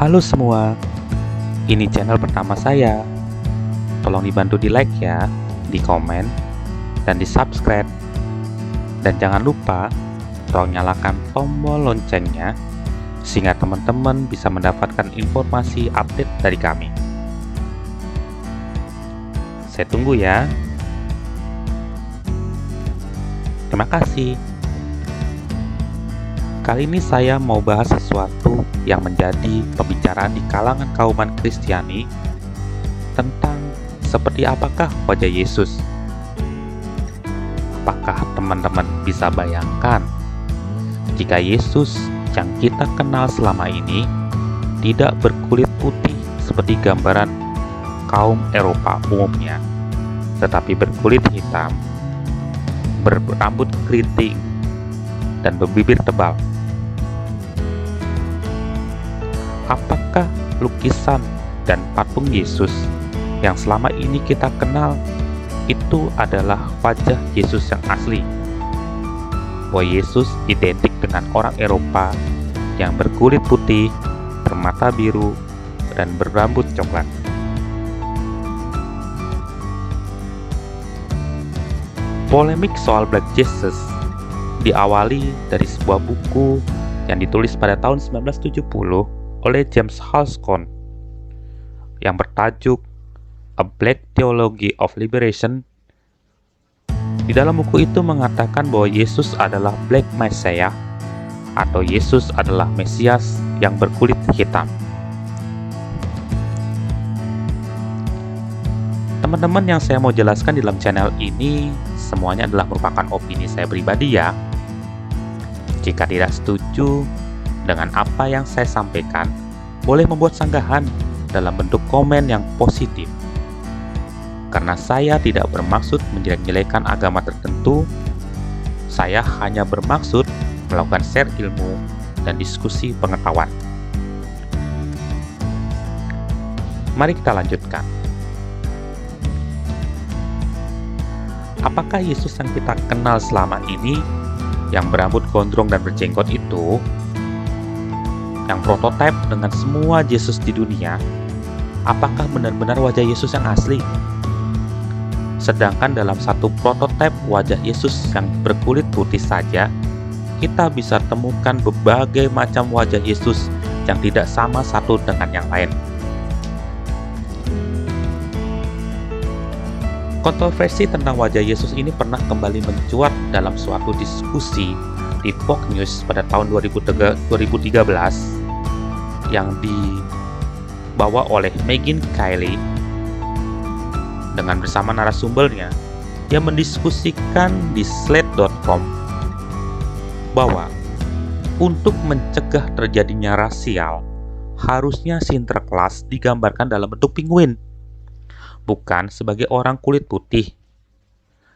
Halo semua, ini channel pertama saya. Tolong dibantu di like ya, di komen, dan di subscribe. Dan jangan lupa, tolong nyalakan tombol loncengnya, sehingga teman-teman bisa mendapatkan informasi update dari kami. Saya tunggu ya. Terima kasih. Kali ini saya mau bahas sesuatu yang menjadi pembicaraan di kalangan kauman Kristiani tentang seperti apakah wajah Yesus. Apakah teman-teman bisa bayangkan jika Yesus yang kita kenal selama ini tidak berkulit putih seperti gambaran kaum Eropa umumnya, tetapi berkulit hitam, berambut keriting, dan berbibir tebal? Apakah lukisan dan patung Yesus yang selama ini kita kenal itu adalah wajah Yesus yang asli? Bahwa Yesus identik dengan orang Eropa yang berkulit putih, bermata biru, dan berambut coklat. Polemik soal Black Jesus diawali dari sebuah buku yang ditulis pada tahun 1970 oleh James Halscon yang bertajuk A Black Theology of Liberation. Di dalam buku itu mengatakan bahwa Yesus adalah Black Messiah atau Yesus adalah Mesias yang berkulit hitam. Teman-teman, yang saya mau jelaskan di dalam channel ini semuanya adalah merupakan opini saya pribadi ya. Jika tidak setuju dengan apa yang saya sampaikan, boleh membuat sanggahan dalam bentuk komen yang positif. Karena saya tidak bermaksud menjelek-jelekan agama tertentu, saya hanya bermaksud melakukan share ilmu dan diskusi pengetahuan. Mari kita lanjutkan. Apakah Yesus yang kita kenal selama ini, yang berambut gondrong dan berjenggot itu, yang prototipe dengan semua Yesus di dunia, apakah benar-benar wajah Yesus yang asli? Sedangkan dalam satu prototipe wajah Yesus yang berkulit putih saja, kita bisa temukan berbagai macam wajah Yesus yang tidak sama satu dengan yang lain. Kontroversi tentang wajah Yesus ini pernah kembali mencuat dalam suatu diskusi di Fox News pada tahun 2013 yang dibawa oleh Megyn Kelly dengan bersama narasumbernya. Dia mendiskusikan di slate.com bahwa untuk mencegah terjadinya rasial, harusnya Sinterklas digambarkan dalam bentuk penguin, bukan sebagai orang kulit putih,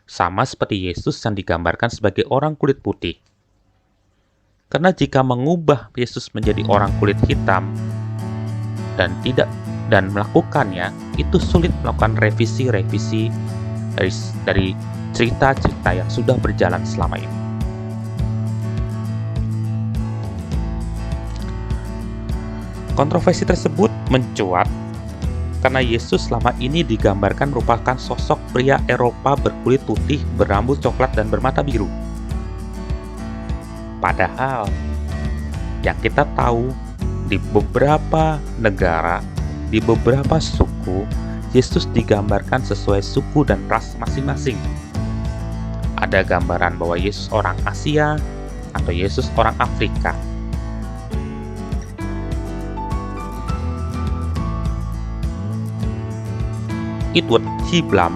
sama seperti Yesus yang digambarkan sebagai orang kulit putih. Karena jika mengubah Yesus menjadi orang kulit hitam dan melakukannya, itu sulit melakukan revisi-revisi dari cerita-cerita yang sudah berjalan selama ini. Kontroversi tersebut mencuat karena Yesus selama ini digambarkan merupakan sosok pria Eropa berkulit putih, berambut coklat, dan bermata biru. Padahal yang kita tahu, di beberapa negara, di beberapa suku, Yesus digambarkan sesuai suku dan ras masing-masing. Ada gambaran bahwa Yesus orang Asia atau Yesus orang Afrika. Edward G. Blum,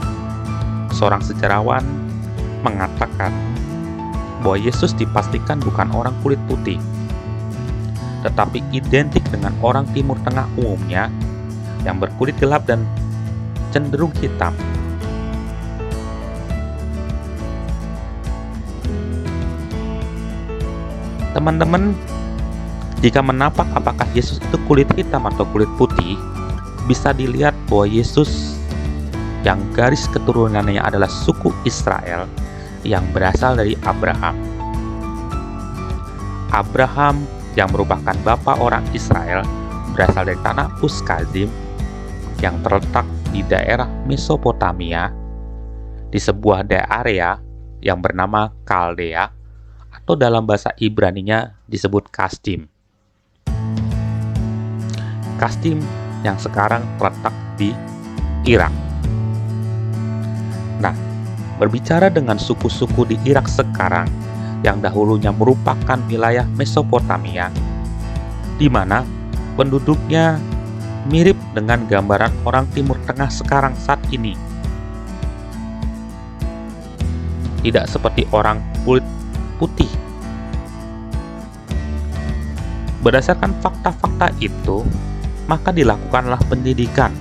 seorang sejarawan, mengatakan bahwa Yesus dipastikan bukan orang kulit putih, tetapi identik dengan orang Timur Tengah umumnya yang berkulit gelap dan cenderung hitam. Teman-teman, jika menapak apakah Yesus itu kulit hitam atau kulit putih, bisa dilihat bahwa Yesus yang garis keturunannya adalah suku Israel yang berasal dari Abraham. Abraham yang merupakan bapa orang Israel berasal dari tanah Uskazim yang terletak di daerah Mesopotamia, di sebuah area yang bernama Kaldea, atau dalam bahasa Ibraninya disebut Kasdim. Kasdim yang sekarang terletak di Irak. Nah, berbicara dengan suku-suku di Irak sekarang, yang dahulunya merupakan wilayah Mesopotamia, di mana penduduknya mirip dengan gambaran orang Timur Tengah sekarang saat ini. Tidak seperti orang kulit putih. Berdasarkan fakta-fakta itu, maka dilakukanlah pendidikan.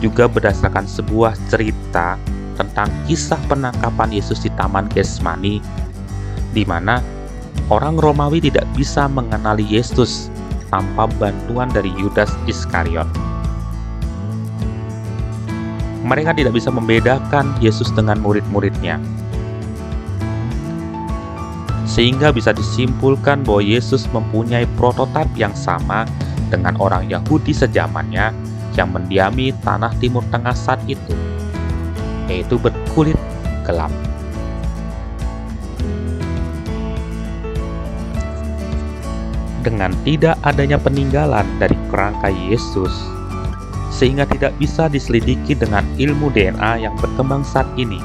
Juga berdasarkan sebuah cerita tentang kisah penangkapan Yesus di Taman Getsemani, di mana orang Romawi tidak bisa mengenali Yesus tanpa bantuan dari Yudas Iskariot. Mereka tidak bisa membedakan Yesus dengan murid-muridnya. Sehingga bisa disimpulkan bahwa Yesus mempunyai prototipe yang sama dengan orang Yahudi sejamannya yang mendiami tanah Timur Tengah saat itu, yaitu berkulit gelap. Dengan tidak adanya peninggalan dari kerangka Yesus, sehingga tidak bisa diselidiki dengan ilmu DNA yang berkembang saat ini,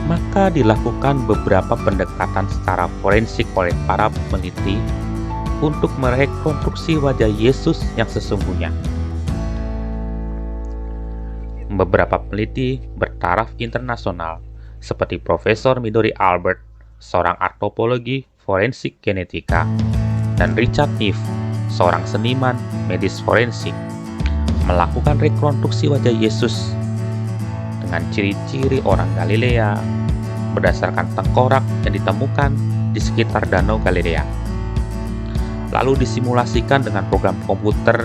maka dilakukan beberapa pendekatan secara forensik oleh para peneliti untuk merekonstruksi wajah Yesus yang sesungguhnya. Beberapa peneliti bertaraf internasional seperti Profesor Midori Albert, seorang antropologi forensik genetika, dan Richard Neff, seorang seniman medis forensik, melakukan rekonstruksi wajah Yesus dengan ciri-ciri orang Galilea berdasarkan tengkorak yang ditemukan di sekitar Danau Galilea. Lalu disimulasikan dengan program komputer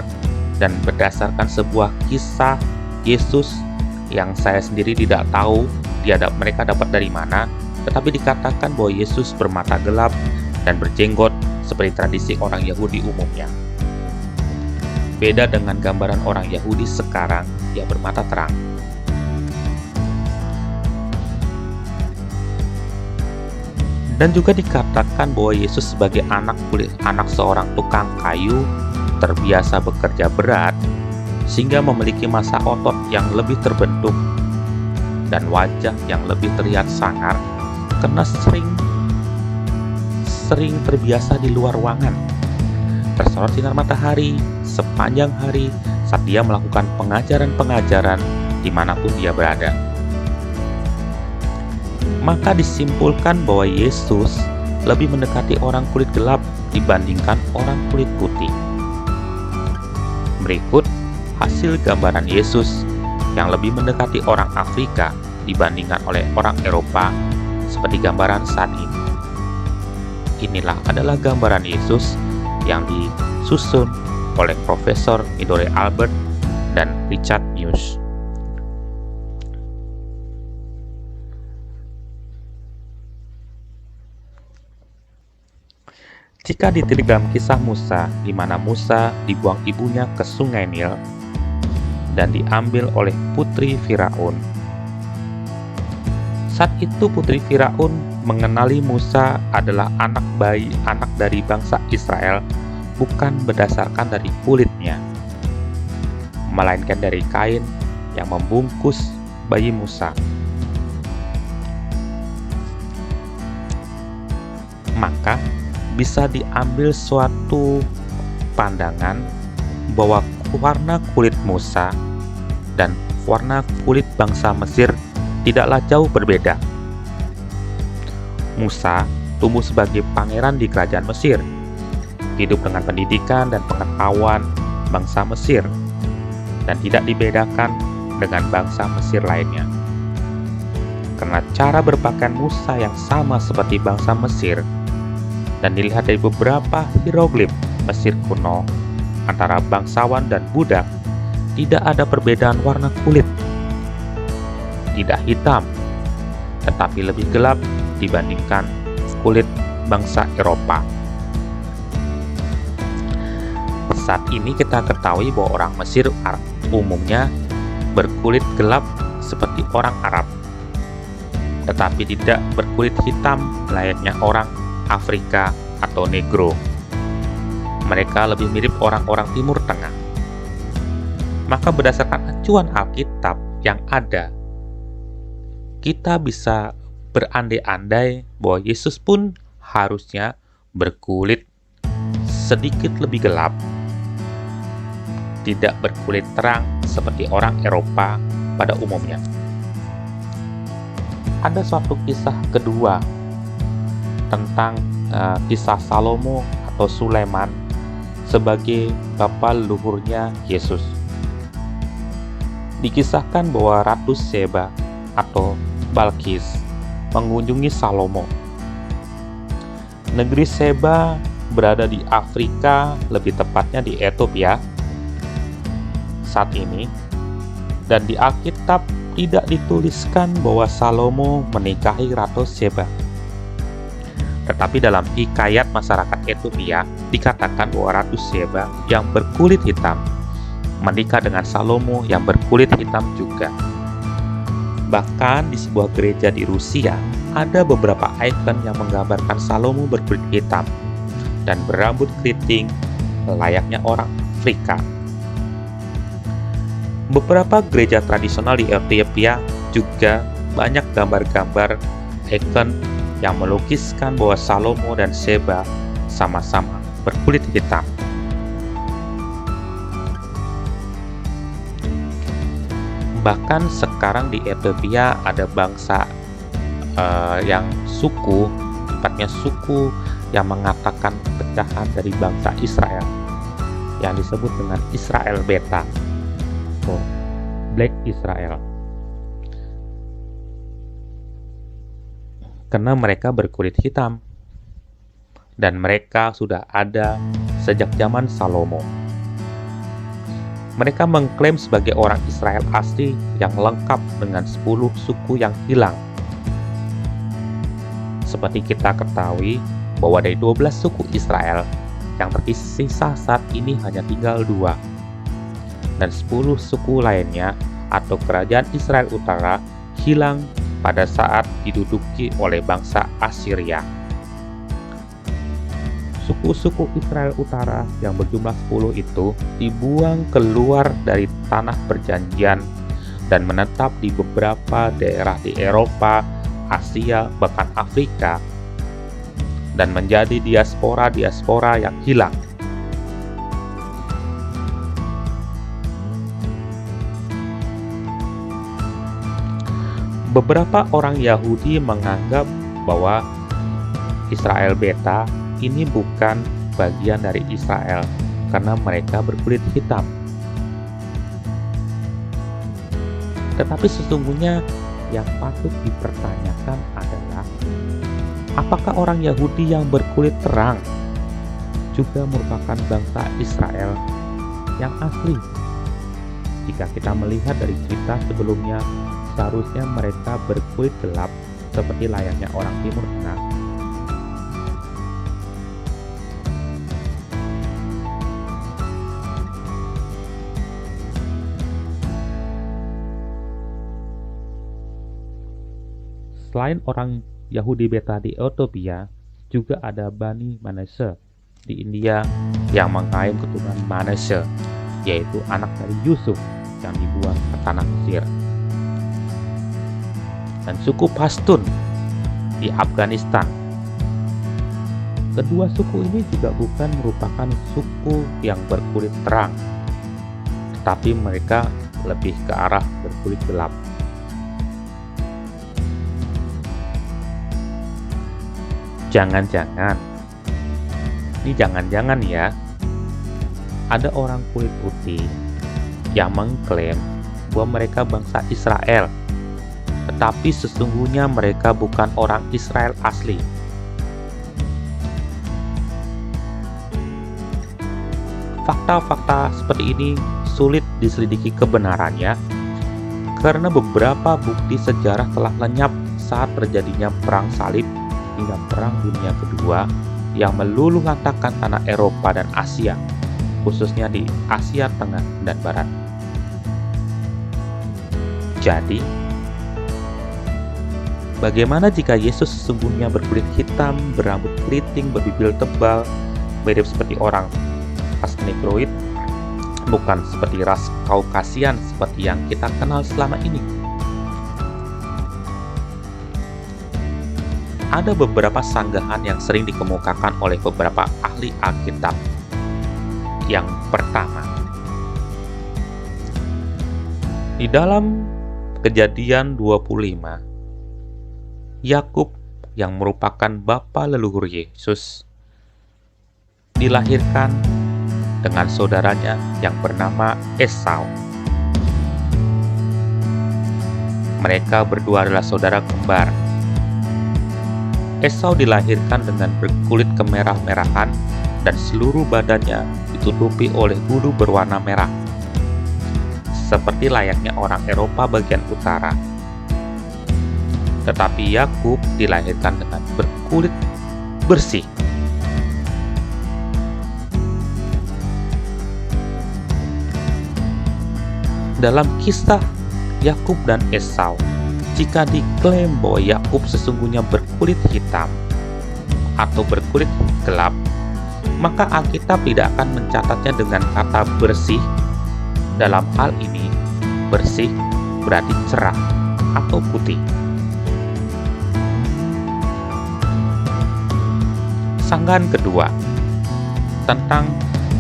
dan berdasarkan sebuah kisah Yesus yang saya sendiri tidak tahu mereka dapat dari mana, tetapi dikatakan bahwa Yesus bermata gelap dan berjenggot seperti tradisi orang Yahudi umumnya. Beda dengan gambaran orang Yahudi sekarang yang bermata terang. Dan juga dikatakan bahwa Yesus sebagai anak seorang tukang kayu terbiasa bekerja berat, sehingga memiliki massa otot yang lebih terbentuk dan wajah yang lebih terlihat sangar karena sering terbiasa di luar ruangan, tersorot sinar matahari sepanjang hari saat dia melakukan pengajaran-pengajaran dimanapun dia berada. Maka disimpulkan bahwa Yesus lebih mendekati orang kulit gelap dibandingkan orang kulit putih. Berikut hasil gambaran Yesus yang lebih mendekati orang Afrika dibandingkan oleh orang Eropa seperti gambaran saat ini. Inilah adalah gambaran Yesus yang disusun oleh Profesor Midori Albert dan Richard Neff. Jika ditilik dalam kisah Musa, di mana Musa dibuang ibunya ke sungai Nil dan diambil oleh putri Firaun. Saat itu putri Firaun mengenali Musa adalah anak dari bangsa Israel, bukan berdasarkan dari kulitnya, melainkan dari kain yang membungkus bayi Musa. Maka bisa diambil suatu pandangan bahwa warna kulit Musa dan warna kulit bangsa Mesir tidaklah jauh berbeda. Musa tumbuh sebagai pangeran di kerajaan Mesir, hidup dengan pendidikan dan pengetahuan bangsa Mesir, dan tidak dibedakan dengan bangsa Mesir lainnya. Karena cara berpakaian Musa yang sama seperti bangsa Mesir, dan dilihat dari beberapa hieroglif Mesir kuno antara bangsawan dan budak, tidak ada perbedaan warna kulit. Tidak hitam, tetapi lebih gelap dibandingkan kulit bangsa Eropa. ini kita ketahui bahwa orang Mesir umumnya berkulit gelap seperti orang Arab, tetapi tidak berkulit hitam layaknya orang Afrika atau Negro. Mereka lebih mirip orang-orang Timur Tengah. Maka berdasarkan acuan Alkitab yang ada, kita bisa berandai-andai bahwa Yesus pun harusnya berkulit sedikit lebih gelap, tidak berkulit terang seperti orang Eropa pada umumnya. Ada suatu kisah kedua tentang kisah Salomo atau Sulaiman sebagai bapa leluhurnya Yesus. Dikisahkan bahwa Ratu Seba atau Balkis mengunjungi Salomo. Negeri Seba berada di Afrika, lebih tepatnya di Ethiopia saat ini, dan di Alkitab tidak dituliskan bahwa Salomo menikahi Ratu Seba. Tetapi dalam hikayat masyarakat Ethiopia dikatakan bahwa Ratu Seba yang berkulit hitam menikah dengan Salomo yang berkulit hitam juga. Bahkan di sebuah gereja di Rusia ada beberapa ikon yang menggambarkan Salomo berkulit hitam dan berambut keriting layaknya orang Afrika. Beberapa gereja tradisional di Ethiopia juga banyak gambar-gambar ikon yang melukiskan bahwa Salomo dan Seba sama-sama berkulit hitam. Bahkan sekarang di Ethiopia ada bangsa yang suku, tepatnya suku yang mengatakan pecahan dari bangsa Israel yang disebut dengan Israel Beta atau Black Israel, karena mereka berkulit hitam dan mereka sudah ada sejak zaman Salomo. Mereka mengklaim sebagai orang Israel asli yang lengkap dengan 10 suku yang hilang. Seperti kita ketahui bahwa dari 12 suku Israel yang tersisa saat ini hanya tinggal 2. Dan 10 suku lainnya atau kerajaan Israel Utara hilang pada saat diduduki oleh bangsa Assyria. Suku-suku Israel Utara yang berjumlah 10 itu dibuang keluar dari tanah perjanjian dan menetap di beberapa daerah di Eropa, Asia, bahkan Afrika, dan menjadi diaspora yang hilang. Beberapa orang Yahudi menganggap bahwa Israel Beta ini bukan bagian dari Israel karena mereka berkulit hitam. Tetapi sesungguhnya yang patut dipertanyakan adalah, apakah orang Yahudi yang berkulit terang juga merupakan bangsa Israel yang asli? Jika kita melihat dari cerita sebelumnya, seharusnya mereka berkulit gelap seperti layaknya orang Timur Tengah. Selain orang Yahudi Beta di Ethiopia, juga ada Bani Manasseh di India yang mengklaim keturunan Manasseh, yaitu anak dari Yusuf yang dibuang ke tanah Mesir. Dan suku Pashtun di Afghanistan. Kedua suku ini juga bukan merupakan suku yang berkulit terang, tetapi mereka lebih ke arah berkulit gelap. Jangan-jangan ya, ada orang kulit putih yang mengklaim bahwa mereka bangsa Israel, tetapi sesungguhnya mereka bukan orang Israel asli. Fakta-fakta seperti ini sulit diselidiki kebenarannya karena beberapa bukti sejarah telah lenyap saat terjadinya perang salib hingga perang dunia kedua yang meluluhlantakkan tanah Eropa dan Asia, khususnya di Asia Tengah dan Barat. Jadi, bagaimana jika Yesus sesungguhnya berkulit hitam, berambut keriting, berbibir tebal, mirip seperti orang ras Negroid, bukan seperti ras Kaukasian seperti yang kita kenal selama ini? Ada beberapa sanggahan yang sering dikemukakan oleh beberapa ahli Alkitab. Yang pertama, di dalam Kejadian 25, Yakub yang merupakan bapa leluhur Yesus dilahirkan dengan saudaranya yang bernama Esau. Mereka berdua adalah saudara kembar. Esau dilahirkan dengan berkulit kemerah-merahan dan seluruh badannya ditutupi oleh bulu berwarna merah, seperti layaknya orang Eropa bagian utara. Tetapi Yakub dilahirkan dengan berkulit bersih. Dalam kisah Yakub dan Esau, jika diklaim bahwa Yakub sesungguhnya berkulit hitam atau berkulit gelap, maka Alkitab tidak akan mencatatnya dengan kata bersih. Dalam hal ini, bersih berarti cerah atau putih. Sanggahan kedua tentang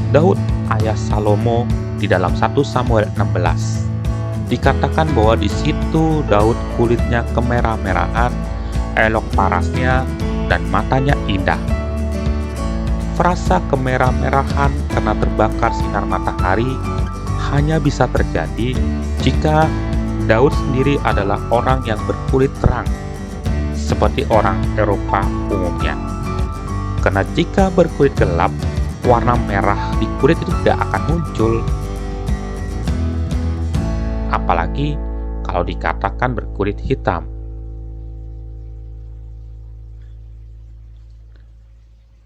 Daud ayah Salomo di dalam 1 Samuel 16. Dikatakan bahwa di situ Daud kulitnya kemerah-merahan, elok parasnya, dan matanya indah. Frasa kemerah-merahan karena terbakar sinar matahari hanya bisa terjadi jika Daud sendiri adalah orang yang berkulit terang, seperti orang Eropa umumnya. Karena jika berkulit gelap, warna merah di kulit itu tidak akan muncul. Apalagi kalau dikatakan berkulit hitam.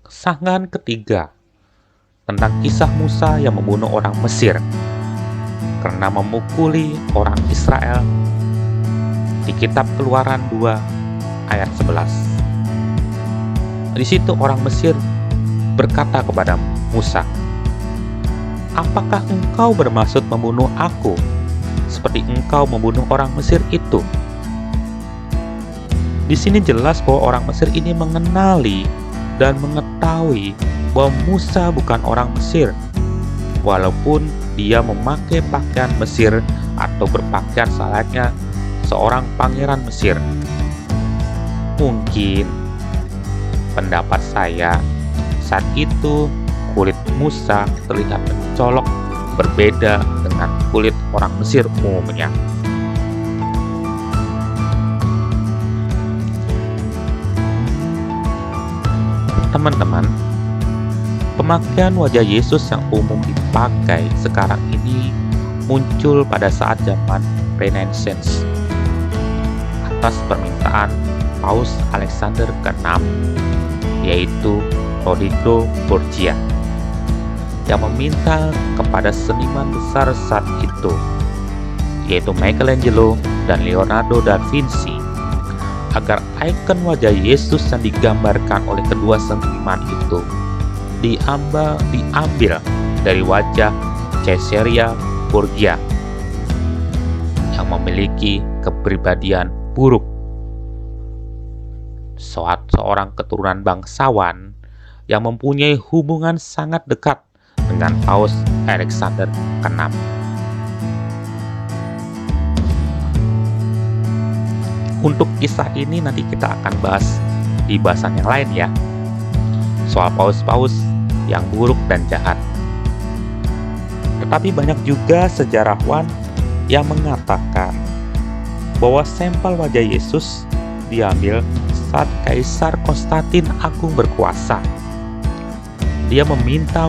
Sanggahan ketiga tentang kisah Musa yang membunuh orang Mesir karena memukuli orang Israel di kitab Keluaran 2 ayat 11. Di situ orang Mesir berkata kepada Musa, "Apakah engkau bermaksud membunuh aku seperti engkau membunuh orang Mesir itu?" Di sini jelas bahwa orang Mesir ini mengenali dan mengetahui bahwa Musa bukan orang Mesir, walaupun dia memakai pakaian Mesir atau berpakaian selayaknya seorang pangeran Mesir. Mungkin pendapat saya, saat itu kulit Musa terlihat mencolok berbeda dengan kulit orang Mesir umumnya. Teman-teman, pemakaian wajah Yesus yang umum dipakai sekarang ini muncul pada saat zaman Renaissance atas permintaan Paus Alexander ke-6, yaitu Rodrigo Borgia, yang meminta kepada seniman besar saat itu, yaitu Michelangelo dan Leonardo da Vinci, agar ikon wajah Yesus yang digambarkan oleh kedua seniman itu diambil dari wajah Caesarea Borgia yang memiliki kepribadian buruk, seorang keturunan bangsawan yang mempunyai hubungan sangat dekat dengan Paus Alexander ke-6. Untuk kisah ini nanti kita akan bahas di bahasan yang lain ya, soal paus-paus yang buruk dan jahat. Tetapi banyak juga sejarawan yang mengatakan bahwa sampel wajah Yesus diambil saat Kaisar Konstantin Agung berkuasa. Dia meminta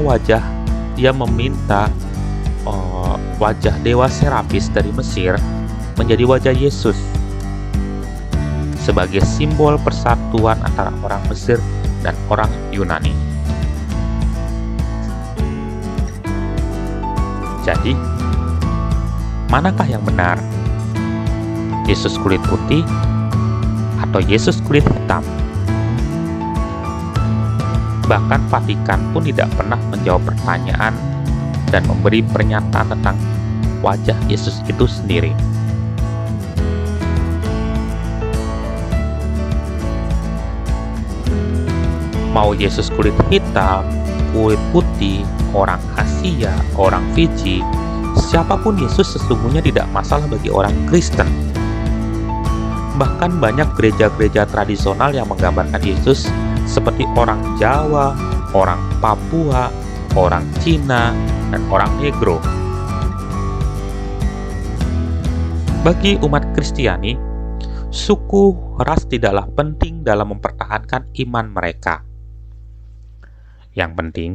wajah Dewa Serapis dari Mesir menjadi wajah Yesus sebagai simbol persatuan antara orang Mesir dan orang Yunani. Jadi, manakah yang benar? Yesus kulit putih atau Yesus kulit hitam? Bahkan Vatikan pun tidak pernah menjawab pertanyaan dan memberi pernyataan tentang wajah Yesus itu sendiri. Mau Yesus kulit hitam, kulit putih, orang Asia, orang Fiji, siapapun Yesus sesungguhnya tidak masalah bagi orang Kristen. Bahkan banyak gereja-gereja tradisional yang menggambarkan Yesus seperti orang Jawa, orang Papua, orang Cina, dan orang Negro. Bagi umat Kristiani, suku ras tidaklah penting dalam mempertahankan iman mereka. Yang penting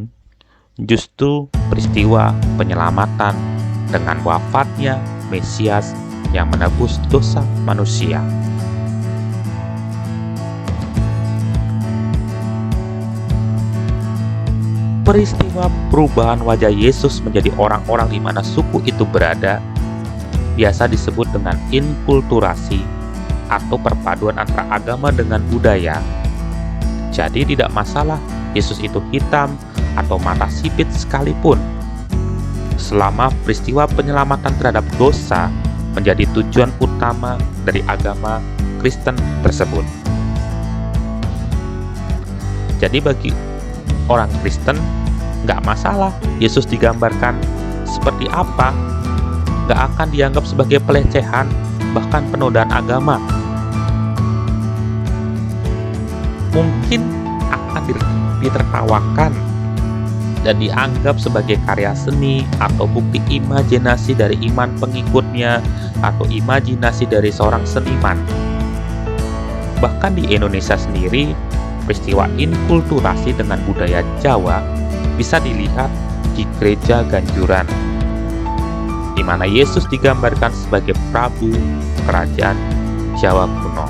justru peristiwa penyelamatan dengan wafatnya Mesias yang menebus dosa manusia. Peristiwa perubahan wajah Yesus menjadi orang-orang di mana suku itu berada biasa disebut dengan inkulturasi atau perpaduan antara agama dengan budaya. Jadi tidak masalah Yesus itu hitam atau mata sipit sekalipun, selama peristiwa penyelamatan terhadap dosa menjadi tujuan utama dari agama Kristen tersebut. Jadi bagi orang Kristen, nggak masalah Yesus digambarkan seperti apa, nggak akan dianggap sebagai pelecehan, bahkan penodaan agama. Mungkin akan ditertawakan dan dianggap sebagai karya seni atau bukti imajinasi dari iman pengikutnya atau imajinasi dari seorang seniman. Bahkan di Indonesia sendiri, peristiwa inkulturasi dengan budaya Jawa bisa dilihat di gereja Ganjuran, di mana Yesus digambarkan sebagai Prabu Kerajaan Jawa kuno.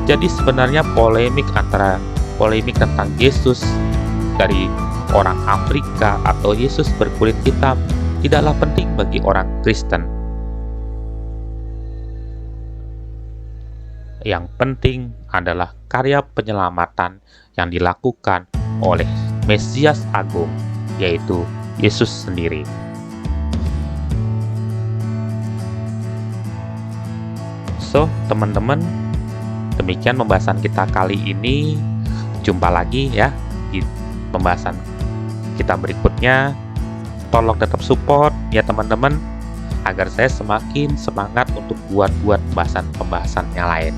Jadi sebenarnya polemik tentang Yesus dari orang Afrika atau Yesus berkulit hitam tidaklah penting bagi orang Kristen. Yang penting adalah karya penyelamatan yang dilakukan oleh Mesias Agung, yaitu Yesus sendiri. So, teman-teman, demikian pembahasan kita kali ini. Jumpa lagi ya di pembahasan kita berikutnya. Tolong tetap support ya teman-teman, agar saya semakin semangat untuk buat pembahasan-pembahasan yang lain.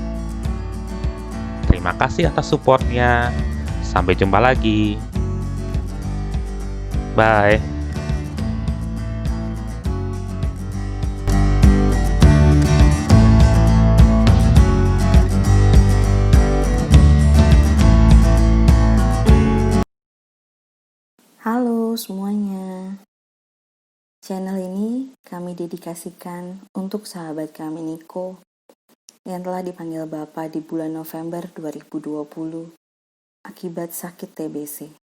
Terima kasih atas supportnya. Sampai jumpa lagi. Bye. Halo semuanya. Channel ini kami dedikasikan untuk sahabat kami Niko yang telah dipanggil Bapa di bulan November 2020 akibat sakit TBC.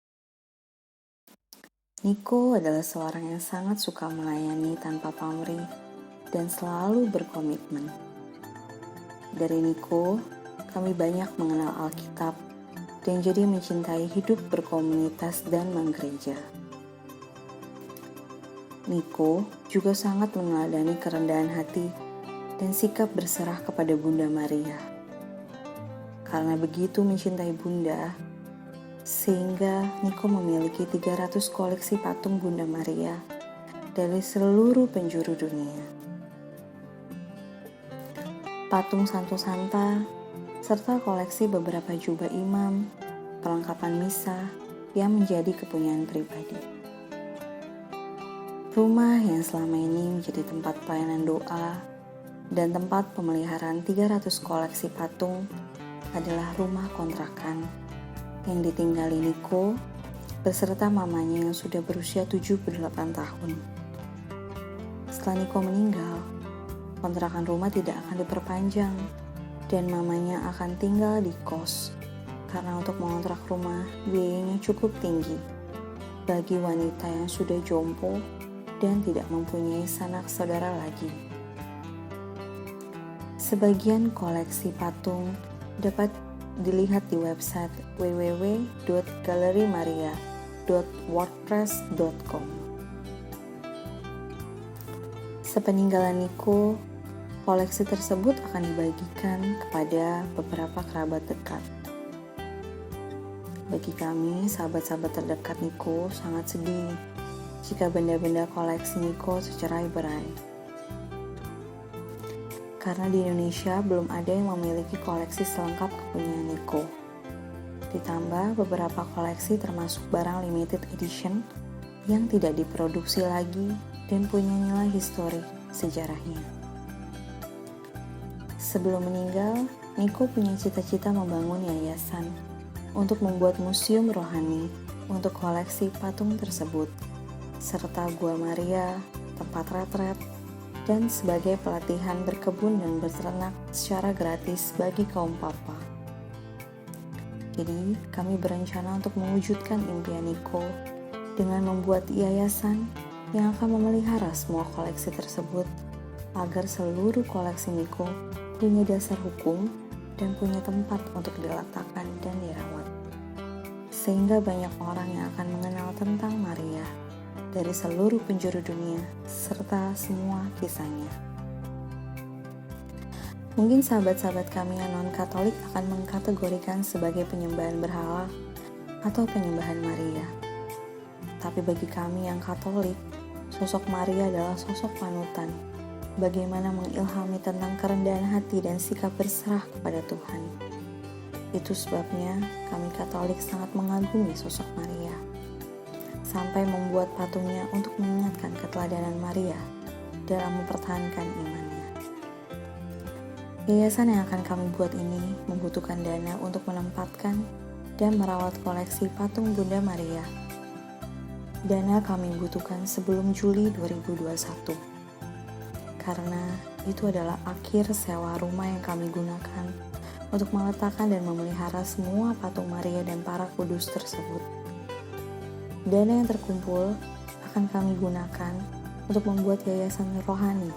Niko adalah seorang yang sangat suka melayani tanpa pamrih dan selalu berkomitmen. Dari Niko, kami banyak mengenal Alkitab dan jadi mencintai hidup berkomunitas dan menggereja. Niko juga sangat meneladani kerendahan hati dan sikap berserah kepada Bunda Maria. Karena begitu mencintai Bunda, sehingga Niko memiliki 300 koleksi patung Bunda Maria dari seluruh penjuru dunia. Patung Santo Santa, serta koleksi beberapa jubah imam, perlengkapan misa yang menjadi kepunyaan pribadi. Rumah yang selama ini menjadi tempat pelayanan doa dan tempat pemeliharaan 300 koleksi patung adalah rumah kontrakan yang ditinggali Niko beserta mamanya yang sudah berusia 78 tahun. Setelah Niko meninggal, kontrakan rumah tidak akan diperpanjang dan mamanya akan tinggal di kos karena untuk mengontrak rumah biayanya cukup tinggi bagi wanita yang sudah jompo dan tidak mempunyai sanak saudara lagi. Sebagian koleksi patung dapat dilihat di website www.galerimaria.wordpress.com. Sepeninggalan Nico, koleksi tersebut akan dibagikan kepada beberapa kerabat dekat. Bagi kami, sahabat-sahabat terdekat Nico sangat sedih jika benda-benda koleksi Nico tercerai-berai. Karena di Indonesia belum ada yang memiliki koleksi selengkap kepunyaan Nico. Ditambah beberapa koleksi termasuk barang limited edition yang tidak diproduksi lagi dan punya nilai historik sejarahnya. Sebelum meninggal, Nico punya cita-cita membangun yayasan untuk membuat museum rohani untuk koleksi patung tersebut, serta Gua Maria, tempat retret, dan sebagai pelatihan berkebun dan berternak secara gratis bagi kaum papa. Jadi, kami berencana untuk mewujudkan impian Nico dengan membuat yayasan yang akan memelihara semua koleksi tersebut agar seluruh koleksi Nico punya dasar hukum dan punya tempat untuk diletakkan dan dirawat. Sehingga banyak orang yang akan mengenal tentang Maria dari seluruh penjuru dunia serta semua kisahnya. Mungkin sahabat-sahabat kami yang non-Katolik akan mengkategorikan sebagai penyembahan berhala atau penyembahan Maria. Tapi bagi kami yang Katolik, sosok Maria adalah sosok panutan bagaimana mengilhami tentang kerendahan hati dan sikap berserah kepada Tuhan. Itu sebabnya kami Katolik sangat mengagumi sosok Maria, sampai membuat patungnya untuk mengingatkan keteladanan Maria dalam mempertahankan imannya. Yayasan yang akan kami buat ini membutuhkan dana untuk menempatkan dan merawat koleksi patung Bunda Maria. Dana kami butuhkan sebelum Juli 2021. Karena itu adalah akhir sewa rumah yang kami gunakan untuk meletakkan dan memelihara semua patung Maria dan para kudus tersebut. Dana yang terkumpul akan kami gunakan untuk membuat yayasan rohani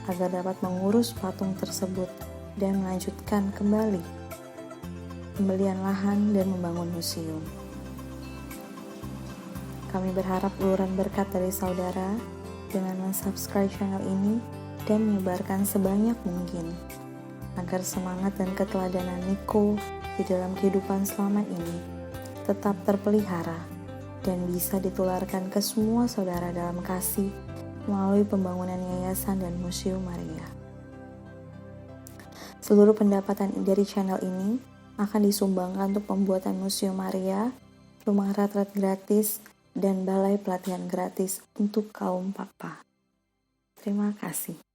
agar dapat mengurus patung tersebut dan melanjutkan kembali pembelian lahan dan membangun museum. Kami berharap uluran berkat dari saudara dengan mensubscribe channel ini dan menyebarkan sebanyak mungkin agar semangat dan keteladanan Nico di dalam kehidupan selama ini tetap terpelihara dan bisa ditularkan ke semua saudara dalam kasih melalui pembangunan yayasan dan museum Maria. Seluruh pendapatan dari channel ini akan disumbangkan untuk pembuatan museum Maria, rumah retret gratis, dan balai pelatihan gratis untuk kaum papa. Terima kasih.